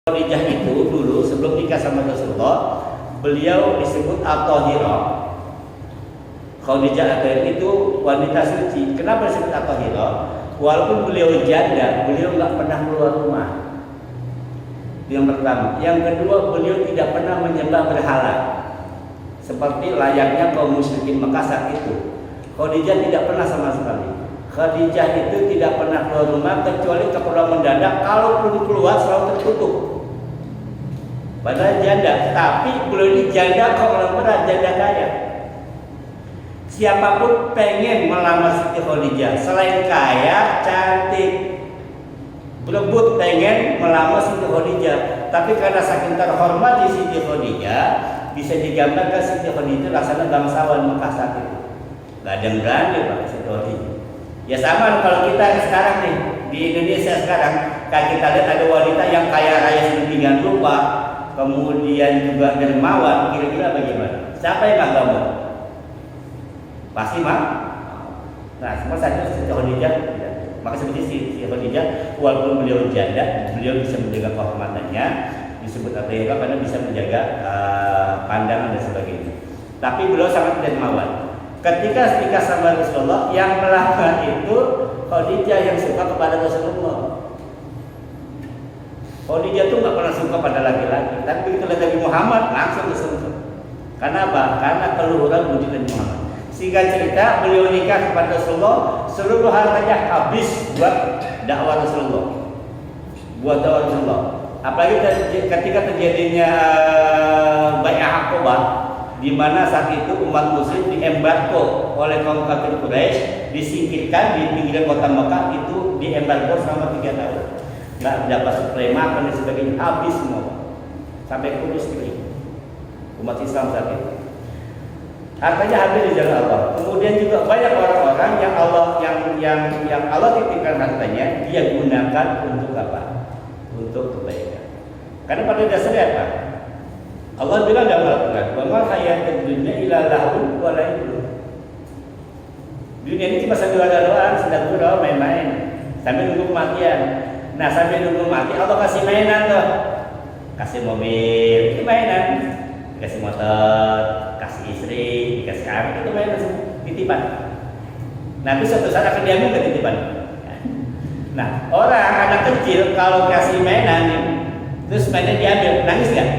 Khadijah itu dulu sebelum nikah sama Rasulullah, beliau disebut At-Thahirah. Khadijah itu wanita suci. Kenapa disebut At-Thahirah? Walaupun beliau janda, beliau nggak pernah keluar rumah. Yang pertama. Yang kedua, beliau tidak pernah menyembah berhala seperti layaknya kaum musyrikin Mekah saat itu. Khadijah tidak pernah sama sekali. Khadijah itu tidak pernah keluar rumah kecuali keperluan mendadak. Kalaupun keluar selalu tertutup. Padahal janda, tapi beliau ini janda konglomerat, janda kaya. Siapapun pengen melamar Siti Khadijah, selain kaya, cantik, berebut pengen melamar Siti Khadijah. Tapi karena saking terhormat di Siti Khadijah, bisa digambarkan Siti Khadijah laksana bangsawan Mekah saat itu. Gak ada yang berani Pak Siti Khadijah. Ya sama kalau kita sekarang nih di Indonesia sekarang, kalau kita lihat ada wanita yang kaya raya sedemikian rupa, kemudian juga dermawan, kira-kira bagaimana? Siapa yang nggak mau? Pasti mah. Nah, semua saja Siti Khadijah. Maka seperti Siti Khadijah, walaupun beliau janda, beliau bisa menjaga kehormatannya, disebut At-Thahirah karena bisa menjaga pandangan dan sebagainya. Tapi beliau sangat dermawan. Ketika nikah sama Rasulullah, yang melamar itu Khadijah yang suka kepada Rasulullah. Khadijah itu nggak pernah suka pada laki-laki, tapi begitu lihat Nabi Muhammad langsung tersentuh. Karena apa? Karena keluhuran wujud Nabi Muhammad. Sehingga cerita beliau nikah kepada Rasulullah, seluruh hartanya habis buat dakwah Rasulullah, Apalagi ketika terjadinya Bai'ah Aqabah, di mana saat itu umat muslim diembargo oleh kaum kafir Quraisy, disingkirkan di pinggiran kota Mekah, itu diembargo selama 3 tahun. Nggak dapat suplai makan dan sebagainya, habis semua sampai kudus kering umat Islam saat itu. Hartanya habis di jalan Allah. Kemudian juga banyak orang-orang yang Allah titipkan hartanya, dia gunakan untuk apa? Untuk kebaikan. Karena pada dasarnya apa? Allah bilang dalam Al-Quran, "Wa ma hayatud dunya illa lahun wa la'ibun." Dunia ini cuma sambil ada doang, sedang berdoa main-main, sambil nunggu kematian. Nah, sambil nunggu mati, Allah kasih mainan tuh, kasih mobil, itu mainan, kasih motor, kasih istri, dikasih anak, itu mainan semua, titipan. Nanti suatu saat akan diambil ke titipan. Nah, orang anak kecil kalau kasih mainan nih, terus mainan diambil, nangis nggak?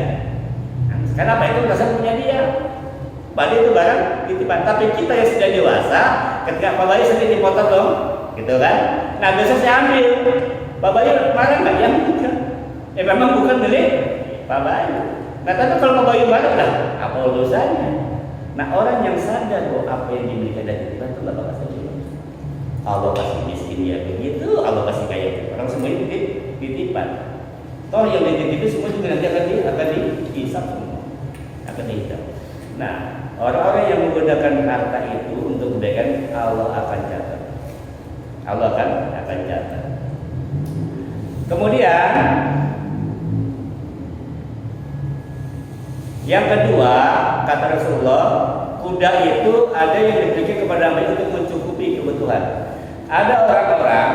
Nangis. Kenapa? Itu merasa punya dia. Padahal itu barang titipan. Tapi kita yang sudah dewasa, ketika Pak Bayi sendiri dipotong dong, gitu kan? Nah, besok saya ambil. Pak Bayu marah nggak? Ya bukan. Memang bukan milik Pak Bayu. Nah, tapi kalau Pak Bayu marah lah, apa urusannya? Nah, orang yang sadar bahwa apa yang dimiliki dari titipan itu nggak bakal sedih. Allah kasih miskin ya begitu, Allah kasih kaya begitu. Orang semua itu titipan. Toh yang dititip itu semua juga nanti akan dihisap semua, akan dihisap. Nah, orang-orang yang menggunakan harta itu untuk kebaikan, Allah akan catat. Allah akan catat. Kemudian yang kedua, kata Rasulullah, kuda itu ada yang diberikan kepada mereka untuk mencukupi kebutuhan. Ada orang-orang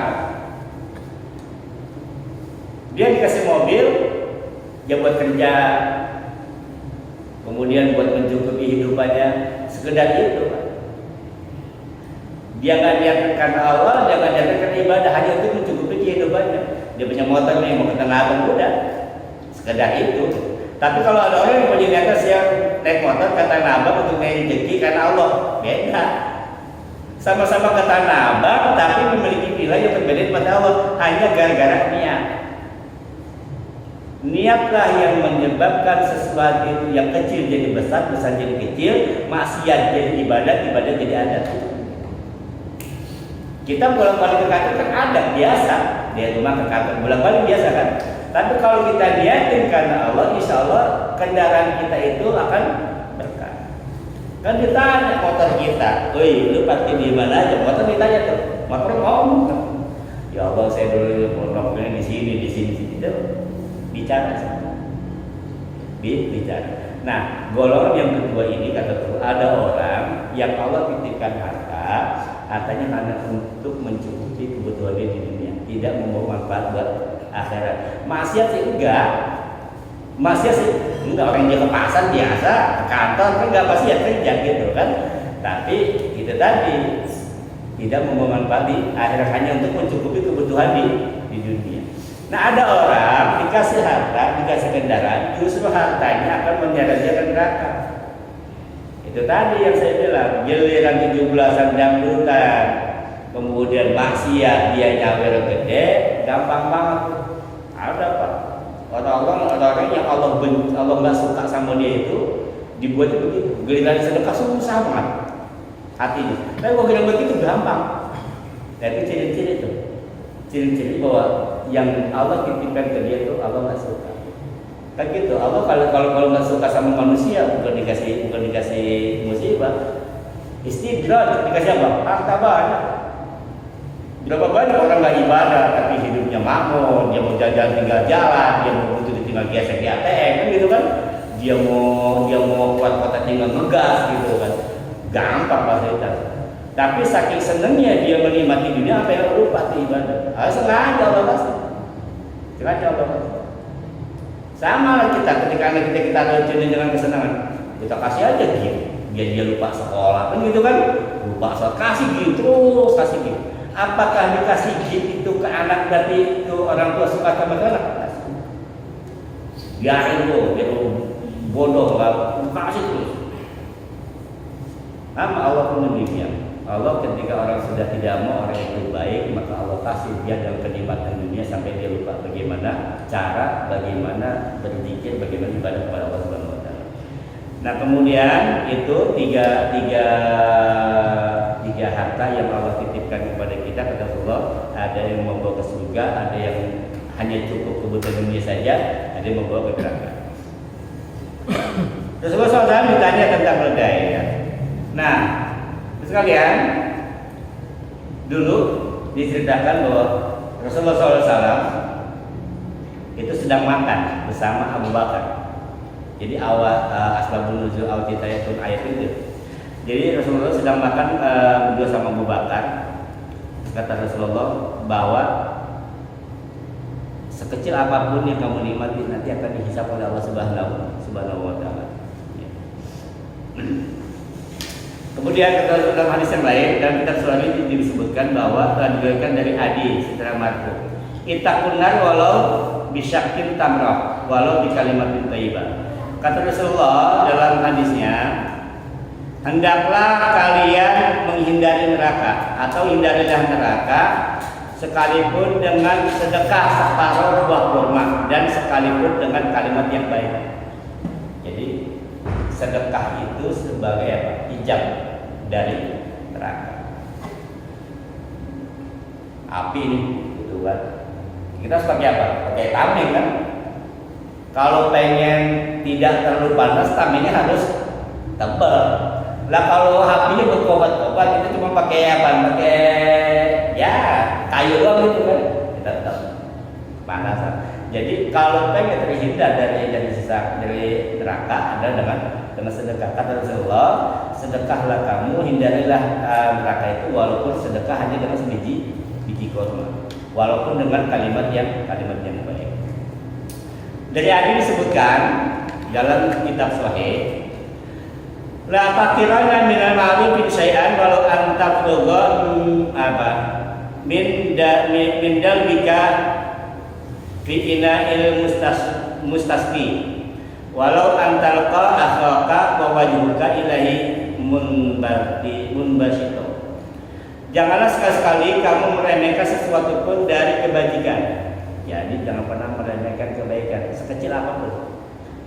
dia dikasih mobil, dia buat kerja, kemudian buat mencukupi hidupannya, sekedar itu. Dia nggak niatkan karena Allah, dia nggak niatkan karena ibadah, hanya untuk mencukupi kehidupannya. Dia punya motor nih, mau ke Tanah Abang, udah sekedar itu. Tapi kalau ada orang yang punya niatan siap naik motor ke Tanah Abang untuk naik rezeki karena Allah, beda. Sama-sama ke Tanah Abang, tapi memiliki nilai yang berbeda pada Allah, hanya gara-gara niat. Niatlah yang menyebabkan sesuatu yang kecil jadi besar, besar jadi kecil, maksiat jadi ibadat, ibadat jadi adat. Kita bolak-balik ke kantor kan adat biasa, dia rumah ke kantor bolak-balik biasa kan. Tapi kalau kita niatin karena Allah, insya Allah kendaraan kita itu akan berkah. Kan ditanya motor kita, "Woi, lu parkir di mana aja?" Motor ditanya tuh, motor ngomong. "Ya Allah, saya dulu pondoknya di sini. Itu bicara sama. Bicara. Nah, golongan yang kedua ini kata tuh, ada orang yang Allah titipkan hartanya hanya untuk mencukupi kebutuhan dia di dunia, tidak membawa manfaat buat akhirat. Maksiat sih enggak, Masih sih, enggak, orang dia ke pasar biasa, ke kantor kan nggak pasti ya kerja gitu kan. Tapi itu tadi tidak memanfaati akhirnya hanya untuk mencukupi kebutuhan di dunia. Nah ada orang dikasih harta, dikasih kendaraan, justru hartanya akan menyeret dia ke neraka. Itu tadi yang saya bilang, giliran 17-an dangdutan, kemudian maksiat dia nyawer gede, gampang banget. Ada Pak. Orang-orang yang Allah nggak suka sama dia itu dibuat begitu. Giliran sedekah susah banget hatinya. Tapi kalau giliran begitu gampang. Nah itu ciri-ciri itu. Ciri-ciri bahwa yang Allah titipkan ke dia itu Allah nggak suka. Kan gitu. Allah kalau nggak suka sama manusia bukan dikasih musibah. Istidraj dikasih apa? Harta banyak. Berapa banyak orang nggak ibadah tapi hidupnya makmur, dia mau jajan tinggal jalan, dia mau butuh tinggal gesek di ATM kan gitu kan. Dia mau kuat-kuat tinggal ngegas gitu kan. Gampang fasilitas. Tapi saking senangnya dia menikmati dunia apa yang lupa di ibadah. Sengaja Allah kasih. Sengaja Allah kasih. Sama kita ketika anak kita ada jenis dengan kesenangan, kita kasih aja gitu. Dia lupa sekolah kan gitu kan. Lupa sekolah, kasih gitu terus kasih gitu. Apakah dikasih gift itu ke anak berarti itu orang tua suka sama anak? Biarin tuh, dia bodoh nggak kasih terus. Nama Allah pun demikian. Allah ketika orang sudah tidak mau orang itu baik, maka Allah kasih dia dalam kenikmatan dunia sampai dia lupa bagaimana cara, bagaimana berzikir, bagaimana ibadah kepada Allah Subhanahu Wa Taala. Nah kemudian itu tiga harta yang Allah titipkan kepada kita, kata Allah, ada yang membawa ke surga, ada yang hanya cukup kebutuhan dunia saja, ada yang membawa ke neraka. Rasulullah SAW ditanya tentang keledai ya. Nah, sekalian dulu diceritakan bahwa Rasulullah SAW itu sedang makan bersama Abu Bakar. Jadi awal asbabun nuzul al-hidayatun ayat itu. Jadi Rasulullah sedang makan berdua sama Abu Bakar. Kata Rasulullah bahwa sekecil apapun yang kamu nikmati nanti akan dihisab oleh Allah Subhanahu Wa Taala. Kemudian kata dalam hadis yang lain dalam kitab Sunan ini disebutkan bahwa telah diriwayatkan dari Adi secara marfu. Ittaqunnar walau bisyaqqin tamrah walau bi kalimatin thayyibah. Kata Rasulullah dalam hadisnya, hendaklah kalian menghindari neraka atau hindarilah neraka sekalipun dengan sedekah separuh buah kurma dan sekalipun dengan kalimat yang baik. Jadi sedekah itu sebagai apa? Hijab dari neraka. Api ini gitu kan. Kita sebagai apa? Pakai tameng kan? Kalau pengen tidak terlalu panas, tamengnya harus tebal. Lah kalau apinya berkobat-kobat, kita cuma pakai apa? Pakai ya kayu doang gitu kan. Kita tetap panasan. Jadi kalau pengen terhindar dari neraka ada dengan sedekah. Kata Rasulullah, sedekahlah kamu, hindarilah neraka itu walaupun sedekah hanya dengan sebiji kurma, walaupun dengan kalimat yang baik. Dari hadis disebutkan dalam kitab Sahih, la taqirana minal ma'ruf syai'an walau an tafdhuga min dalbika fi ina'il mustasqi walau an talqa akhaka wa wajhuka ilahi munbashito. Janganlah sekali-sekali kamu meremehkan sesuatu pun dari kebajikan. Jadi jangan pernah meremehkan kebaikan sekecil apapun.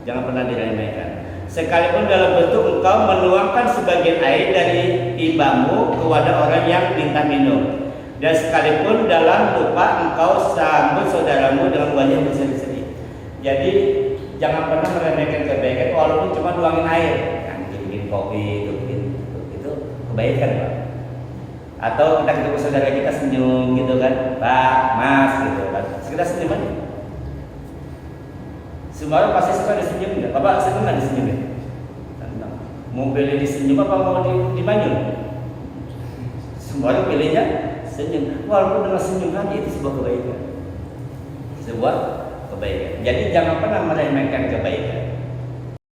Jangan pernah diremehkan. Sekalipun dalam bentuk engkau menuangkan sebagian air dari timbamu kepada orang yang minta minum, dan sekalipun dalam lupa engkau sambut saudaramu dengan wajah berseri-seri. Jadi jangan pernah meremehkan kebaikan walaupun cuma nuangin air. Yang bikin kopi itu kebaikan, Pak. Atau kita ketemu saudara kita senyum gitu kan, Pak, Mas gitu kan. Sekedar senyum aja. Semua orang pasti suka disenyum enggak? Bapak senang enggak disenyumin? Senang. Mau pilih disenyum apa mau dimanyun? Semua orang pilihnya senyum. Walaupun dengan senyum aja itu sebuah kebaikan. Sebuah kebaikan. Jadi jangan pernah meremehkan kebaikan.